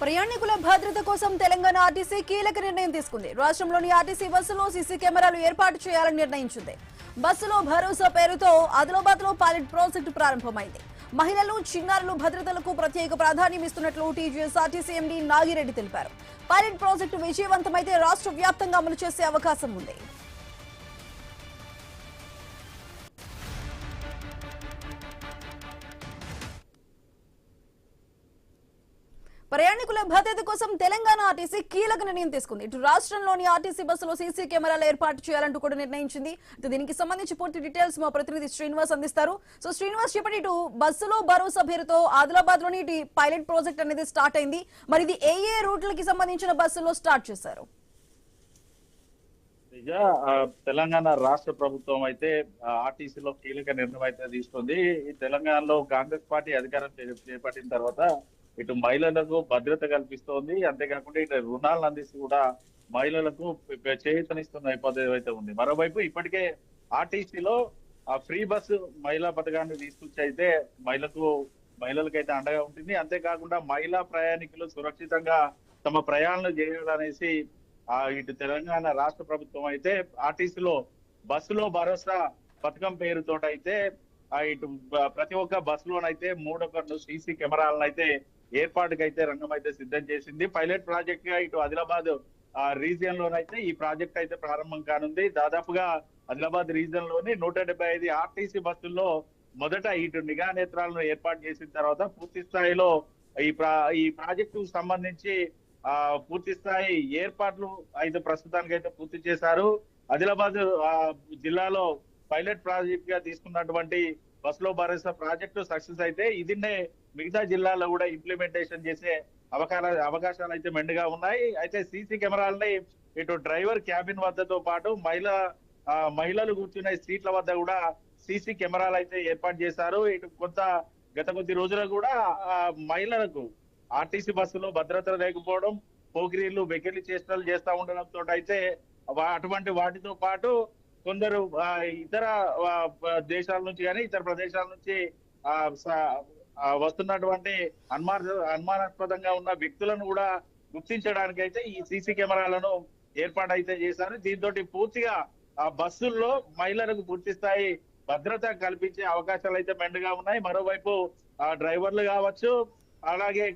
ప్రయాణికుల భద్రత కోసం తెలంగాణ ఆర్టీసీ కీలక నిర్ణయం తీసుకుంది. రాష్ట్రంలోని ఆర్టీసీ బస్సులో సీసీ కెమెరాలు ఏర్పాటు చేయాలని నిర్ణయించింది. బస్సులో భరోసా పేరుతో ఆదిలాబాద్లో పైలట్ ప్రాజెక్టు ప్రారంభమైంది. మహిళలు, చిన్నారులు భద్రతలకు ప్రత్యేక ప్రాధాన్యం ఇస్తున్నట్లు టీజీఎస్ ఆర్టీసీ ఎండీ నాగిరెడ్డి తెలిపారు. పైలట్ ప్రాజెక్టు విజయవంతమైతే రాష్ట్ర వ్యాప్తంగా అమలు చేసే అవకాశం ఉంది. ప్రయాణికుల భద్రత కోసం తెలంగాణ ఆర్టీసీ కీలక నిర్ణయం తీసుకుంది. ఇటు రాష్ట్రంలోని ఆర్టీసీ బస్సులో సీసీ కెమెరాలు ఏర్పాటు చేయాలంటూ కూడా నిర్ణయించింది. దీనికి సంబంధించి పూర్తి డీటెయిల్స్ మా ప్రతినిధి శ్రీనివాస్ అందిస్తారు. సో శ్రీనివాస్, చెప్పండి, ఇటు బస్సులో భరోసా పేరుతో ఆదిలాబాద్ లోని ఇటు పైలట్ ప్రాజెక్ట్ అనేది స్టార్ట్ అయింది. మరి ఇది ఏ రూట్లకి సంబంధించిన బస్సులో స్టార్ట్ చేశారు? తెలంగాణ రాష్ట్ర ప్రభుత్వం అయితే ఆర్టీసీలో కీలక నిర్ణయం అయితే తీసుకుంది. ఈ తెలంగాణలో కాంగ్రెస్ పార్టీ అధికారం చేపట్టిన తర్వాత ఇటు మహిళలకు భద్రత కల్పిస్తోంది. అంతేకాకుండా ఇటు రుణాలను అందిస్తూ కూడా మహిళలకు చేయూతనిస్తున్న నేపథ్యం అయితే ఉంది. మరోవైపు ఇప్పటికే ఆర్టీసీలో ఫ్రీ బస్సు మహిళా పథకాన్ని తీసుకొచ్చి అయితే మహిళలకైతే అండగా ఉంటుంది. అంతేకాకుండా మహిళా ప్రయాణికులు సురక్షితంగా తమ ప్రయాణాలు చేయాలనేసి ఇటు తెలంగాణ రాష్ట్ర ప్రభుత్వం అయితే ఆర్టీసీలో బస్సులో భరోసా పథకం పేరుతో అయితే ఇటు ప్రతి ఒక్క బస్సులోనైతే 3 సీసీ కెమెరాలను అయితే ఏర్పాటుకైతే రంగం అయితే సిద్ధం చేసింది. పైలట్ ప్రాజెక్ట్ గా ఇటు ఆదిలాబాద్ రీజియన్ లోనైతే ఈ ప్రాజెక్ట్ అయితే ప్రారంభం కానుంది. దాదాపుగా ఆదిలాబాద్ రీజియన్ లోని 175 ఆర్టీసీ బస్సుల్లో మొదట ఇటు నిఘా నేత్రాలను ఏర్పాటు చేసిన తర్వాత పూర్తి స్థాయిలో ఈ ప్రాజెక్టు సంబంధించి పూర్తి స్థాయి ఏర్పాట్లు అయితే ప్రస్తుతానికి అయితే పూర్తి చేశారు. ఆదిలాబాద్ జిల్లాలో పైలట్ ప్రాజెక్ట్ గా తీసుకున్నటువంటి బస్సులో భరోసా ప్రాజెక్టు సక్సెస్ అయితే ఇదిన్నే మిగతా జిల్లాల్లో కూడా ఇంప్లిమెంటేషన్ చేసే అవకాశాలు అయితే మెండుగా ఉన్నాయి. అయితే సీసీ కెమెరాలని ఇటు డ్రైవర్ క్యాబిన్ వద్దతో పాటు మహిళలు కూర్చునే సీట్ల వద్ద కూడా సీసీ కెమెరాలు అయితే ఏర్పాటు చేశారు. ఇటు గత కొద్ది రోజులు కూడా మహిళలకు ఆర్టీసీ బస్సులో భద్రత లేకపోవడం, పోకిరీలు వెకిలి చేష్టలు చేస్తా ఉండడంతో అయితే అటువంటి వాటితో పాటు కొందరు ఇతర దేశాల నుంచి కానీ ఇతర ప్రదేశాల నుంచి వస్తున్నటువంటి అనుమానాస్పదంగా ఉన్న వ్యక్తులను కూడా గుర్తించడానికి అయితే ఈ సీసీ కెమెరాలను ఏర్పాటు అయితే చేశారు. దీంతో పూర్తిగా బస్సుల్లో మహిళలకు పూర్తి స్థాయి భద్రత కల్పించే అవకాశాలు అయితే మెండుగా ఉన్నాయి. మరోవైపు డ్రైవర్లు కావచ్చు, అలాగే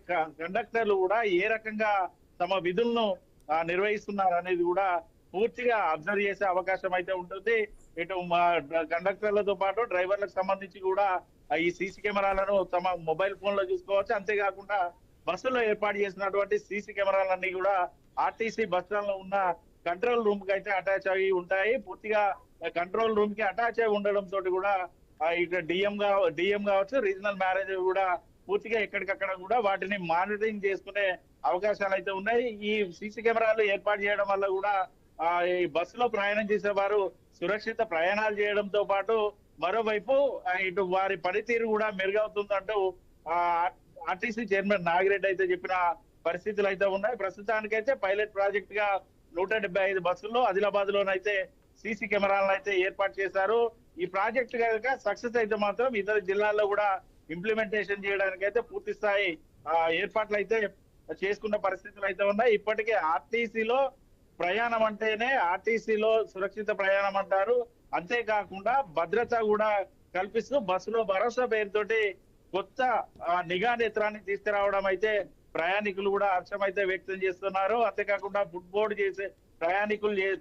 కండక్టర్లు కూడా ఏ రకంగా తమ విధులను నిర్వహిస్తున్నారు అనేది కూడా పూర్తిగా అబ్జర్వ్ చేసే అవకాశం అయితే ఉంటుంది. ఇటు కండక్టర్లతో పాటు డ్రైవర్లకు సంబంధించి కూడా ఈ సీసీ కెమెరాలను తమ మొబైల్ ఫోన్ లో చూసుకోవచ్చు. అంతేకాకుండా బస్సులో ఏర్పాటు చేసినటువంటి సీసీ కెమెరాలన్నీ కూడా ఆర్టీసీ బస్ స్టాండ్ లో ఉన్న కంట్రోల్ రూమ్ కి అయితే అటాచ్ అయి ఉంటాయి. పూర్తిగా కంట్రోల్ రూమ్ కి అటాచ్ అయి ఉండడం తోటి కూడా ఇక్కడ డిఎం కావచ్చు, రీజనల్ మేనేజర్ కూడా పూర్తిగా ఎక్కడికక్కడ కూడా వాటిని మానిటరింగ్ చేసుకునే అవకాశాలు అయితే ఉన్నాయి. ఈ సీసీ కెమెరాలు ఏర్పాటు చేయడం వల్ల కూడా ఈ బస్సులో ప్రయాణం చేసేవారు సురక్షిత ప్రయాణాలు చేయడంతో పాటు మరోవైపు ఇటు వారి పనితీరు కూడా మెరుగవుతుందంటూ ఆర్టీసీ చైర్మన్ నాగిరెడ్డి అయితే చెప్పిన పరిస్థితులు అయితే ఉన్నాయి. ప్రస్తుతానికైతే పైలట్ ప్రాజెక్ట్ గా 175 బస్సుల్లో ఆదిలాబాద్ లోనైతే సీసీ కెమెరాలను అయితే ఏర్పాటు చేశారు. ఈ ప్రాజెక్ట్ కనుక సక్సెస్ అయితే మాత్రం ఇతర జిల్లాల్లో కూడా ఇంప్లిమెంటేషన్ చేయడానికి అయితే పూర్తి స్థాయి ఏర్పాట్లు అయితే చేసుకున్న పరిస్థితులు అయితే ఉన్నాయి. ఇప్పటికే ఆర్టీసీలో ప్రయాణం అంటేనే ఆర్టీసీలో సురక్షిత ప్రయాణం అంటారు. అంతేకాకుండా భద్రత కూడా కల్పిస్తూ బస్సులో భరోసా పేరుతోటి కొత్త నిఘా నేత్రాన్ని తీసుకురావడం అయితే ప్రయాణికులు కూడా హర్షం అయితే వ్యక్తం చేస్తున్నారు. అంతేకాకుండా ఫుడ్ బోర్డు చేసే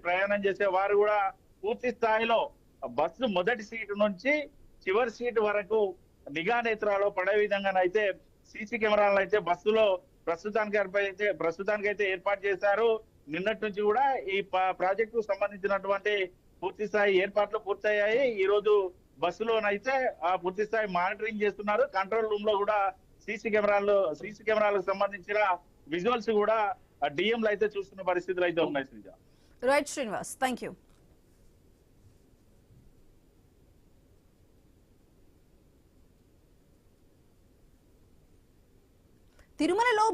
ప్రయాణం చేసే వారు కూడా పూర్తి స్థాయిలో బస్సు మొదటి సీటు నుంచి చివరి సీటు వరకు నిఘా నేత్రాలు పడే విధంగానైతే సీసీ కెమెరాలను అయితే బస్సులో ప్రస్తుతానికైతే ఏర్పాటు చేశారు. నిన్నటి నుంచి కూడా ఈ ప్రాజెక్టు సంబంధించినటువంటి పూర్తి స్థాయి ఏర్పాట్లు పూర్తయ్యాయి. ఈ రోజు బస్సులోనైతే పూర్తి స్థాయి మానిటరింగ్ చేస్తున్నారు. కంట్రోల్ రూమ్ లో కూడా సీసీ కెమెరాలకు సంబంధించిన విజువల్స్ కూడా డిఎంలు అయితే చూస్తున్న పరిస్థితులు అయితే ఉన్నాయి. Sreeja, right Srinivas, thank you. తిరుమలలో